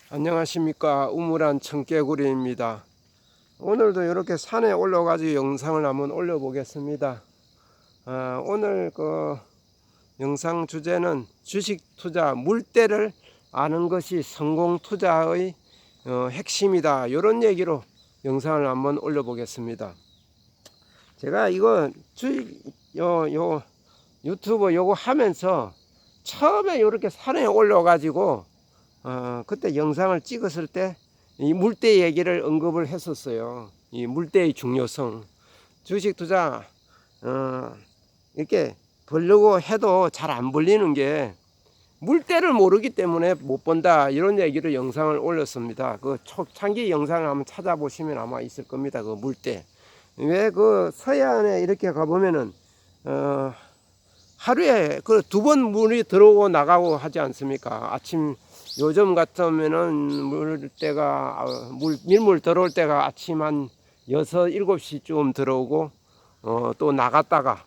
안녕하십니까. 우물안 청개구리입니다. 오늘도 이렇게 산에 올라가지고 영상을 한번 올려보겠습니다. 오늘 그 영상 주제는 주식 투자 물때를 아는 것이 성공 투자의 핵심이다, 이런 얘기로 영상을 한번 올려보겠습니다. 제가 이거 유튜브 요거 하면서 처음에 이렇게 산에 올라가지고 그때 영상을 찍었을 때 이 물때 얘기를 언급을 했었어요. 이 물때의 중요성. 주식 투자 이렇게 벌려고 해도 잘 안 벌리는 게 물때를 모르기 때문에 못 본다, 이런 얘기를 영상을 올렸습니다. 그 초창기 영상을 한번 찾아보시면 아마 있을 겁니다. 그 물때. 왜 그 서해안에 이렇게 가보면은 하루에 그 2번 물이 들어오고 나가고 하지 않습니까? 아침 요즘 같으면은 밀물 들어올 때가 아침 한 6, 7시쯤 들어오고 또 나갔다가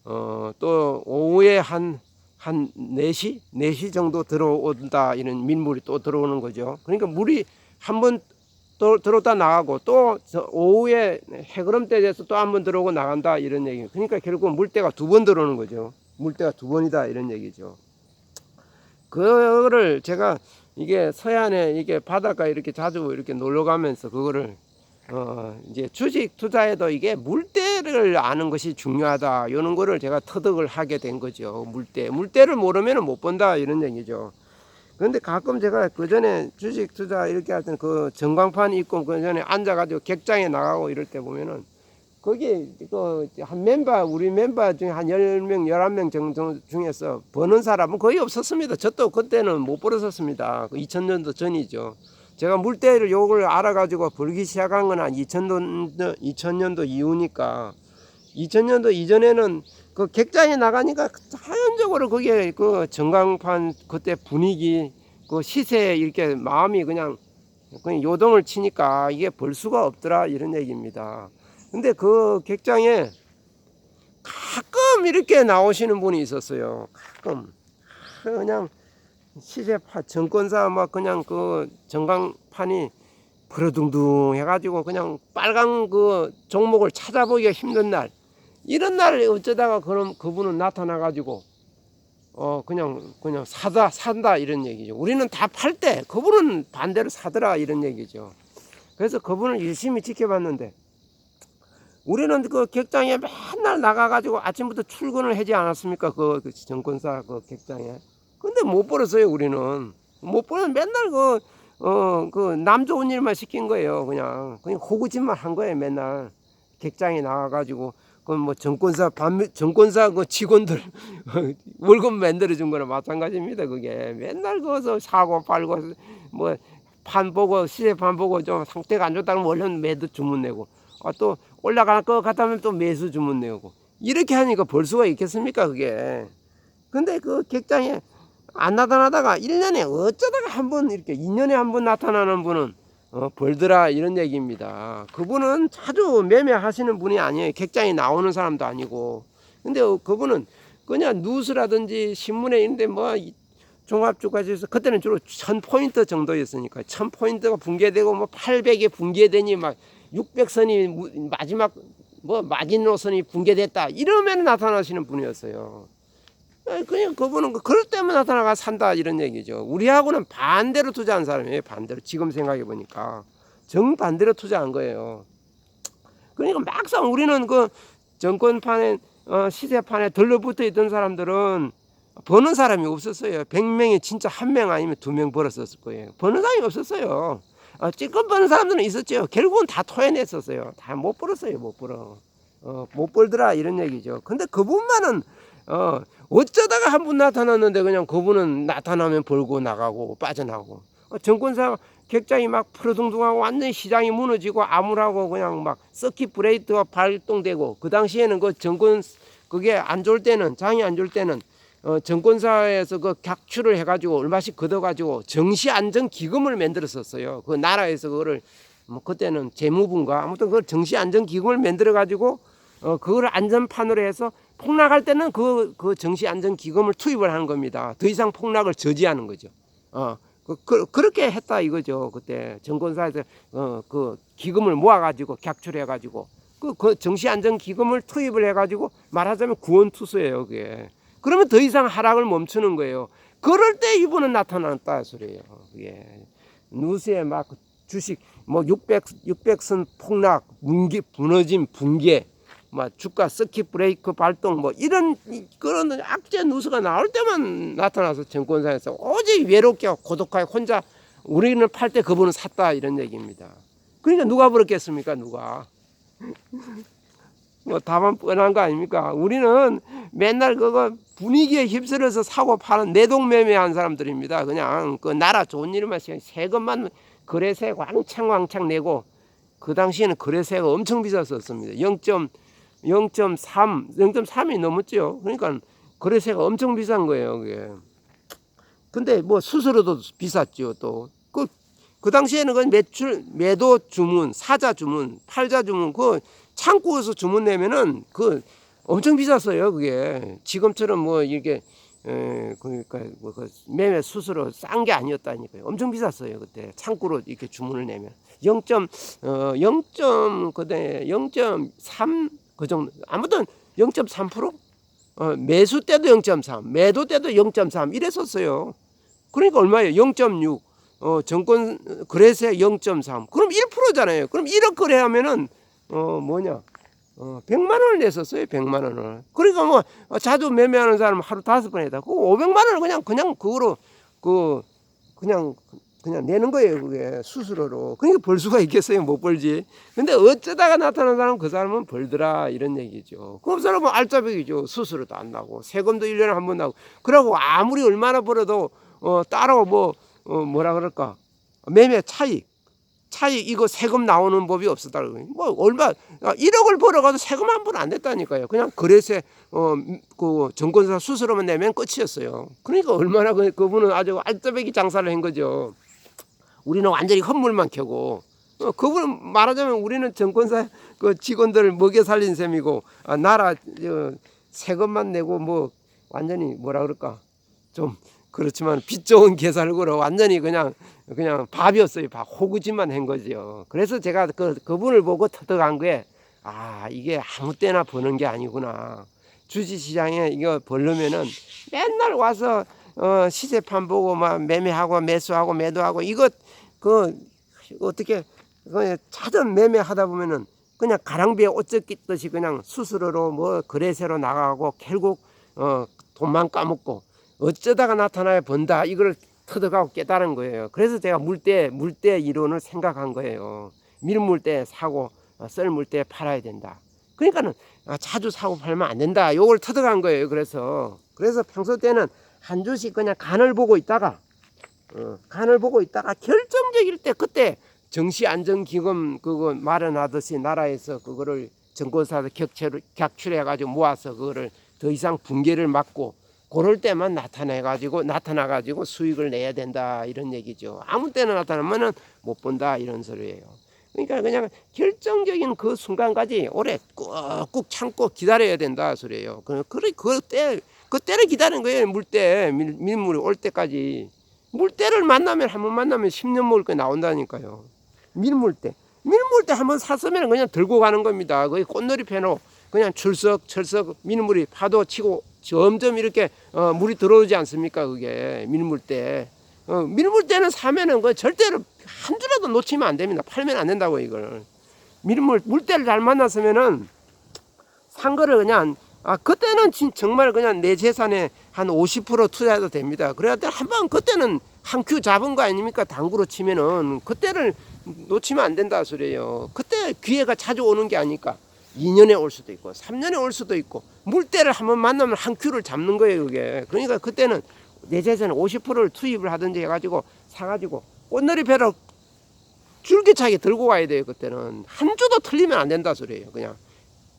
또 오후에 한 4시? 4시 정도 들어온다, 이런 밀물이 또 들어오는 거죠. 그러니까 물이 한번 또 들어왔다 나가고 또 오후에 해그름때 돼서 또 한 번 들어오고 나간다, 이런 얘기. 그러니까 결국 물때가 2번 들어오는 거죠. 물때가 2번이다, 이런 얘기죠. 그거를 제가 이게 서해안에 이게 바닷가 이렇게 자주 이렇게 놀러 가면서 그거를 이제 주식 투자에도 이게 물때를 아는 것이 중요하다, 이런 거를 제가 터득을 하게 된 거죠. 물때를 모르면 못 본다, 이런 얘기죠. 그런데 가끔 제가 그 전에 주식 투자 이렇게 할 때는 그 전광판 있고 그 전에 앉아가지고 객장에 나가고 이럴 때 보면은 거기 한 우리 멤버 중에 한 10명, 11명 정도 중에서 버는 사람은 거의 없었습니다. 저도 그때는 못 벌었었습니다. 2000년도 전이죠. 제가 물때를 요걸 알아가지고 벌기 시작한 건 한 2000년도 이후니까, 2000년도 이전에는 그 객장에 나가니까 자연적으로 그게 그 전광판 그때 분위기, 그 시세에 이렇게 마음이 그냥 요동을 치니까 이게 벌 수가 없더라, 이런 얘기입니다. 근데 그 객장에 가끔 이렇게 나오시는 분이 있었어요. 가끔 그냥 시세파 정권사 막 그냥 그 전광판이 부러둥둥 해가지고 그냥 빨간 그 종목을 찾아보기가 힘든 날, 이런 날 어쩌다가 그럼 그분은 나타나가지고 그냥 산다, 이런 얘기죠. 우리는 다 팔 때 그분은 반대로 사더라, 이런 얘기죠. 그래서 그분을 열심히 지켜봤는데, 우리는 그 객장에 맨날 나가가지고 아침부터 출근을 하지 않았습니까? 그 정권사 그 객장에. 근데 못 벌었어요, 우리는. 못 벌어서 맨날 그 남 좋은 일만 시킨 거예요. 그냥 호구짓만 한 거예요, 맨날. 객장에 나가가지고. 그 뭐 정권사 그 직원들 월급 만들어준 거나 마찬가지입니다, 그게. 맨날 거기서 사고 팔고 뭐 판 보고 시세 판 보고 좀 상태가 안 좋다면 얼른 매도 주문 내고, 또 올라갈 것 같다면 또 매수 주문 내고, 이렇게 하니까 벌 수가 있겠습니까, 그게. 근데 그 객장에 안 나타나다가 1년에 어쩌다가 한 번, 이렇게 2년에 한 번 나타나는 분은 벌더라, 이런 얘기입니다. 그분은 자주 매매하시는 분이 아니에요. 객장에 나오는 사람도 아니고. 근데 그분은 그냥 뉴스라든지 신문에 있는데 뭐 종합주가지수에서 그때는 주로 1000포인트 정도였으니까 1000포인트가 붕괴되고 뭐 800이 붕괴되니 막 600선이 마지막 뭐 마지노선이 붕괴됐다, 이러면 나타나시는 분이었어요. 그냥 그분은 그럴 때만 나타나가 산다, 이런 얘기죠. 우리하고는 반대로 투자한 사람이에요. 반대로. 지금 생각해 보니까 정반대로 투자한 거예요. 그러니까 막상 우리는 그 정권판에 시세판에 들러붙어 있던 사람들은 버는 사람이 없었어요. 100명이 진짜 1명 아니면 2명 벌었었을 거예요. 버는 사람이 없었어요. 찌끔 버는 사람들은 있었죠. 결국은 다 토해냈었어요. 다 못 벌었어요. 못 벌어. 못 벌더라, 이런 얘기죠. 근데 그분만은 어쩌다가 한 분 나타났는데 그냥 그분은 나타나면 벌고 나가고 빠져나가고, 정권사 객장이 막 풀어둥둥하고 완전히 시장이 무너지고 암울하고 그냥 막 서킷 브레이크가 발동되고, 그 당시에는 그 정권 그게 안 좋을 때는, 장이 안 좋을 때는 정권사에서 그 객추를 해가지고 얼마씩 걷어가지고 정시안정기금을 만들었었어요. 그 나라에서 그거를 뭐 그때는 재무부인가 아무튼 그 정시안정기금을 만들어가지고 그걸 안전판으로 해서 폭락할 때는 그 정시안정기금을 투입을 하는 겁니다. 더 이상 폭락을 저지하는 거죠. 그렇게 했다 이거죠. 그때 정권사에서 그 기금을 모아가지고 객출해가지고 그 정시안정기금을 투입을 해가지고 말하자면 구원투수예요 그게. 그러면 더 이상 하락을 멈추는 거예요. 그럴 때 이분은 나타났다 소리예요. 그게 누수에 막 주식 뭐 600선 폭락, 무너짐, 붕괴, 뭐 주가 서킷 브레이크 발동 뭐 이런 그런 악재 누수가 나올 때만 나타나서 정권사에서 오직 외롭게 고독하게 혼자 우리는 팔 때 그분은 샀다 이런 얘기입니다. 그러니까 누가 그렇겠습니까? 누가? 뭐 답은 뻔한 거 아닙니까? 우리는 맨날 그거 분위기에 휩쓸려서 사고 파는 내동매매한 사람들입니다. 그냥 그 나라 좋은 일만 세금만 거래세 왕창 내고 그 당시에는 거래세가 엄청 비쌌었습니다. 0.3이 넘었죠. 그러니까 거래세가 엄청 비싼 거예요. 그게. 근데 뭐 수수료도 비쌌죠. 또 그 당시에는 그 매도 주문, 사자 주문, 팔자 주문 그 창고에서 주문 내면은 그 엄청 비쌌어요. 그게 지금처럼 뭐 이게 그러니까 뭐 그 매매 수수료 싼 게 아니었다니까요. 엄청 비쌌어요. 그때 창고로 이렇게 주문을 내면 0.3 그 정도 아무튼 0.3% 매수 때도 0.3 매도 때도 0.3 이랬었어요. 그러니까 얼마예요? 0.6 정권 거래세 0.3 그럼 1%잖아요. 그럼 1억 거래하면은 100만 원을 냈었어요. 100만 원을. 그러니까 뭐 자주 매매하는 사람 하루 5번 했다. 그 500만 원을 그냥 그거로 그냥 내는 거예요. 그게 수수료로. 그러니까 벌 수가 있겠어요. 못 벌지. 근데 어쩌다가 나타난 사람은 그 사람은 벌더라 이런 얘기죠. 그 사람은 알짜배기죠. 수수료도 안 나고 세금도 1년에 한 번 나고. 그러고 아무리 얼마나 벌어도 따로 뭐라 그럴까 매매 차익 이거 세금 나오는 법이 없었다. 뭐 얼마 1억을 벌어가도 세금 한 번 안 냈다니까요. 그냥 거래세 그 정권사 수수료만 내면 끝이었어요. 그러니까 얼마나 그분은 아주 알짜배기 장사를 한 거죠. 우리는 완전히 헛물만 켜고 그분은 말하자면 우리는 정권사 그 직원들을 먹여 살린 셈이고 나라 세금만 내고 뭐 완전히 뭐라 그럴까 좀 그렇지만 빚 좋은 개살구로 완전히 그냥 밥이었어요. 밥 호구짓만 한 거죠. 그래서 제가 그분을 보고 터득한 거에 이게 아무 때나 버는 게 아니구나. 주식시장에 이거 벌려면은 맨날 와서 시세판 보고 막 매매하고 매수하고 매도하고 이거 어떻게 차전 매매하다 보면은 그냥 가랑비에 옷 젖듯이 그냥 수수료로 뭐 거래세로 나가고 결국 돈만 까먹고 어쩌다가 나타나야 번다 이걸 터득하고 깨달은 거예요. 그래서 제가 물때 이론을 생각한 거예요. 밀물 때 사고 썰물 때 팔아야 된다. 그러니까는 자주 사고 팔면 안 된다. 요걸 터득한 거예요. 그래서 평소 때는 한 주씩 그냥 간을 보고 있다가 결정적일 때 그때 정시안정기금 그거 마련하듯이 나라에서 그거를 정권사에서 객출해 가지고 모아서 그거를 더 이상 붕괴를 막고 그럴 때만 나타나가지고 수익을 내야 된다 이런 얘기죠. 아무 때나 나타나면은 못 본다 이런 소리예요. 그러니까 그냥 결정적인 그 순간까지 오래 꾹꾹 참고 기다려야 된다 소리예요. 그때를 기다리는 거예요. 밀물이 올 때까지. 물때를 한번 만나면 10년 먹을 거 나온다니까요. 밀물때 한번 샀으면 그냥 들고 가는 겁니다. 거기 꽃놀이 패놓 그냥 철썩 밀물이 파도 치고 점점 이렇게 물이 들어오지 않습니까? 그게 밀물때. 밀물때는 사면은 절대로 한 주라도 놓치면 안 됩니다. 팔면 안 된다고 이걸. 물때를 잘 만났으면은 산 거를 그냥 그때는 정말 그냥 내 재산의 한 50% 투자해도 됩니다. 그래야 한번 그때는 한 큐 잡은 거 아닙니까? 당구로 치면은 그때를 놓치면 안 된다 소리예요. 그때 기회가 자주 오는 게 아니까 2년에 올 수도 있고 3년에 올 수도 있고 물때를 한번 만나면 한 큐를 잡는 거예요. 그게. 그러니까 그때는 내 재산의 50%를 투입을 하든지 해가지고 사가지고 꽃놀이 배로 줄기차게 들고 가야 돼요. 그때는 한 주도 틀리면 안 된다 소리예요. 그냥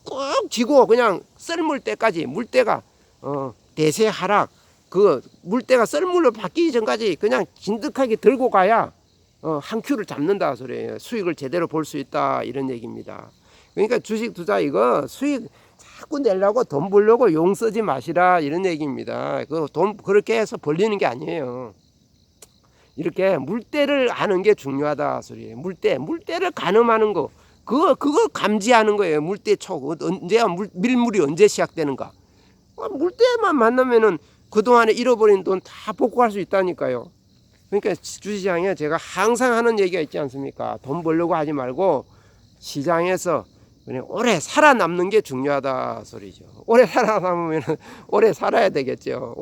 꾹 쥐고 그냥 썰물 때까지 물때가 대세 하락 그 물때가 썰물로 바뀌기 전까지 그냥 진득하게 들고 가야 한 큐를 잡는다 소리예요. 수익을 제대로 볼 수 있다 이런 얘기입니다. 그러니까 주식 투자 이거 수익 자꾸 내려고 돈 벌려고 용 쓰지 마시라 이런 얘기입니다. 그 돈 그렇게 해서 벌리는 게 아니에요. 이렇게 물때를 아는 게 중요하다 소리예요. 물때를 가늠하는 거. 그거 감지하는 거예요. 물때 촉. 언제야 밀물이 언제 시작되는가. 물때만 만나면은 그동안에 잃어버린 돈 다 복구할 수 있다니까요. 그러니까 주시장에 제가 항상 하는 얘기가 있지 않습니까? 돈 벌려고 하지 말고 시장에서 그냥 오래 살아남는 게 중요하다 소리죠. 오래 살아남으면 오래 살아야 되겠죠.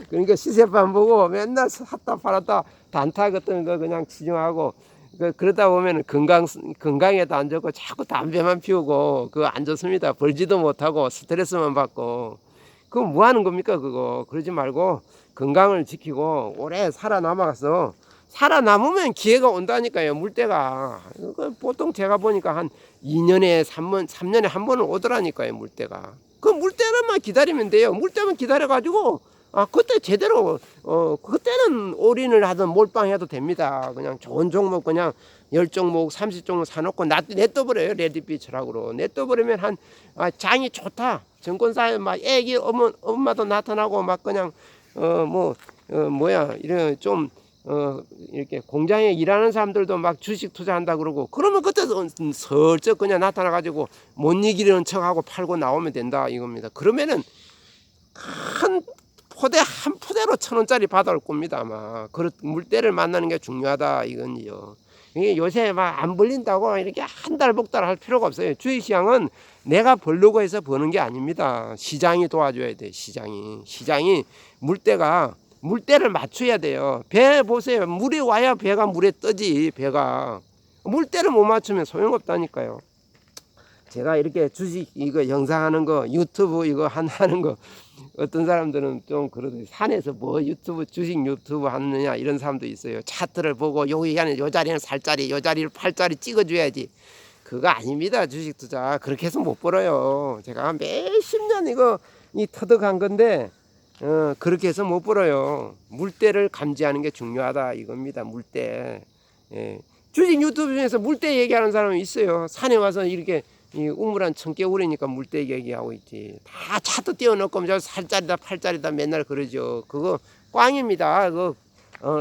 그러니까 시세판 보고 맨날 샀다 팔았다 단타 같은 거 그냥 치중하고 그러다 보면 건강에도 안 좋고 자꾸 담배만 피우고 그거 안 좋습니다. 벌지도 못하고 스트레스만 받고 그거 뭐 하는 겁니까 그거. 그러지 말고 건강을 지키고 오래 살아남아서 살아남으면 기회가 온다니까요. 물때가 보통 제가 보니까 한 2년에 3년에 한 번은 오더라니까요. 물때가 그 물때만 기다리면 돼요. 물때만 기다려 가지고 그때 제대로 그때는 올인을 하든 몰빵해도 됩니다. 그냥 좋은 종목 그냥 10종목 30종목 사놓고 냅둬버려요. 레디비처락으로 냅둬버리면 한 장이 좋다. 증권사에 막 애기 엄마도 나타나고 막 그냥 이런 좀 이렇게 공장에 일하는 사람들도 막 주식 투자한다 그러고 그러면 그때 슬쩍 그냥 나타나 가지고 못 이기려는 척하고 팔고 나오면 된다 이겁니다. 그러면은 한 포대로 1,000원짜리 받아올 겁니다. 아마 물때를 만나는 게 중요하다 이건요. 이게 요새 막 안 벌린다고 이렇게 한 달 복달 할 필요가 없어요. 주식시장은 내가 벌려고 해서 버는 게 아닙니다. 시장이 도와줘야 돼. 시장이 물때를 맞춰야 돼요. 배 보세요. 물이 와야 배가 물에 뜨지. 배가 물때를 못 맞추면 소용없다니까요. 제가 이렇게 주식 이거 영상하는 거 유튜브 이거 하는 거 어떤 사람들은 좀 그러더니 산에서 뭐 주식 유튜브 하느냐 이런 사람도 있어요. 차트를 보고 여기는 요 자리는 살 자리 요 자리를 팔 자리 찍어줘야지. 그거 아닙니다. 주식 투자 그렇게 해서 못 벌어요. 제가 몇십 년 이거 터득한 건데 그렇게 해서 못 벌어요. 물때를 감지하는 게 중요하다 이겁니다. 물때. 주식 유튜브 중에서 물때 얘기하는 사람이 있어요. 산에 와서 이렇게 우물한 1,000개월이니까 물때 얘기하고 있지. 다 차도 띄워놓고 저 살짜리다 팔짜리다 맨날 그러죠. 그거 꽝입니다.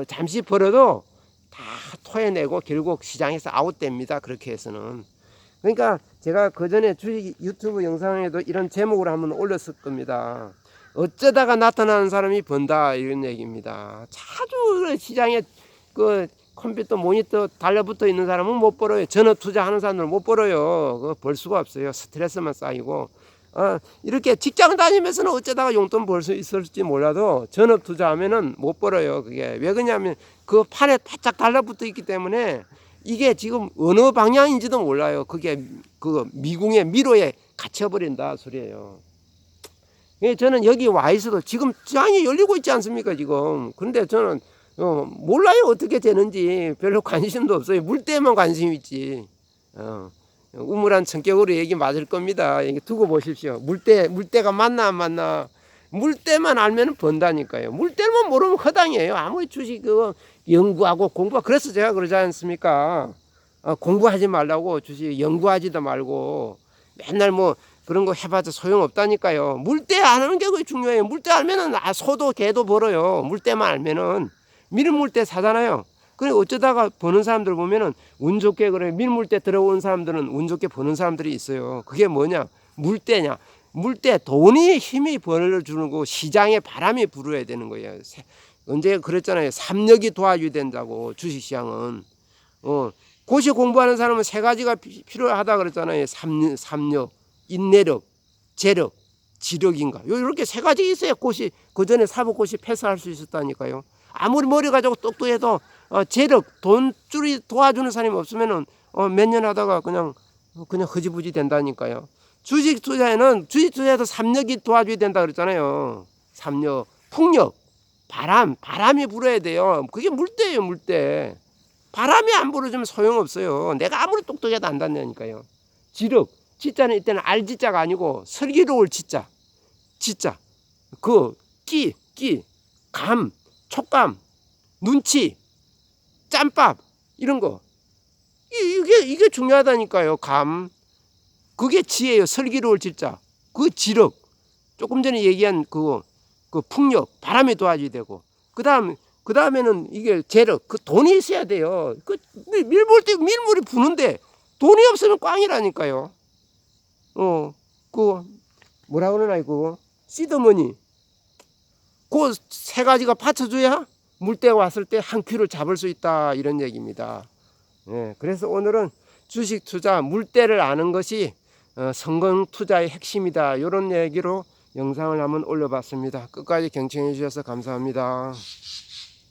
잠시 벌어도 다 토해내고 결국 시장에서 아웃됩니다. 그렇게 해서는. 그러니까 제가 그전에 주식 유튜브 영상에도 이런 제목으로 한번 올렸을 겁니다. 어쩌다가 나타나는 사람이 번다 이런 얘기입니다. 자주 시장에 컴퓨터 모니터 달려붙어 있는 사람은 못 벌어요. 전업 투자하는 사람들은 못 벌어요. 그거 벌 수가 없어요. 스트레스만 쌓이고 이렇게 직장 다니면서는 어쩌다가 용돈 벌 수 있을지 몰라도 전업 투자하면은 못 벌어요. 그게 왜 그러냐면 그 판에 바짝 달라붙어 있기 때문에 이게 지금 어느 방향인지도 몰라요. 그게 미궁의 미로에 갇혀버린다 소리예요. 저는 여기 와 있어도 지금 장이 열리고 있지 않습니까 지금. 그런데 저는 몰라요 어떻게 되는지. 별로 관심도 없어요. 물때만 관심 있지. 우물한 성격으로 얘기 맞을 겁니다. 두고 보십시오. 물때가 맞나 안 맞나. 물때만 알면 번다니까요. 물때만 모르면 허당이에요. 아무리 주식 연구하고 공부하고. 그래서 제가 그러지 않습니까. 공부하지 말라고. 주식 연구하지도 말고 맨날 그런 거 해봐도 소용없다니까요. 물때 아는 게 그게 중요해요. 물때 알면은 소도 개도 벌어요. 물때만 알면은. 밀물때 사잖아요. 그래 어쩌다가 버는 사람들 보면은 운 좋게 그래 밀물때 들어온 사람들은 운 좋게 버는 사람들이 있어요. 그게 뭐냐? 물때냐? 물때 돈이 힘이 벌어주는 거 시장에 바람이 불어야 되는 거예요. 언제 그랬잖아요. 삼력이 도와줘야 된다고 주식시장은. 고시 공부하는 사람은 세 가지가 필요하다 그랬잖아요. 삼력, 인내력, 재력, 지력인가. 이렇게 세 가지 있어야 고시 그전에 사법고시 패스할 수 있었다니까요. 아무리 머리 가지고 똑똑해도 재력, 돈줄이 도와주는 사람이 없으면은 몇 년 하다가 그냥 허지부지 된다니까요. 주식 투자에도 삼력이 도와줘야 된다 그랬잖아요. 삼력, 풍력, 바람이 불어야 돼요. 그게 물때예요, 물때. 바람이 안 불어주면 소용없어요. 내가 아무리 똑똑해도 안 닿는다니까요. 지력, 지자는 이때는 알지자가 아니고 슬기로울 지자. 감, 촉감, 눈치, 짬밥 이런 거 이게 중요하다니까요. 감 그게 지혜예요. 슬기로울 지자. 그 지력 조금 전에 얘기한 그 풍력 바람에 도와줘야 되고 그다음 그 다음에는 이게 재력, 그 돈이 있어야 돼요. 그 밀볼 때 밀물이 부는데 돈이 없으면 꽝이라니까요. 그 뭐라 그러나 이거 시드머니. 그 세 가지가 받쳐줘야 물때가 왔을 때 한 큐를 잡을 수 있다 이런 얘기입니다. 예, 그래서 오늘은 주식 투자 물때를 아는 것이 성공 투자의 핵심이다 이런 얘기로 영상을 한번 올려봤습니다. 끝까지 경청해 주셔서 감사합니다.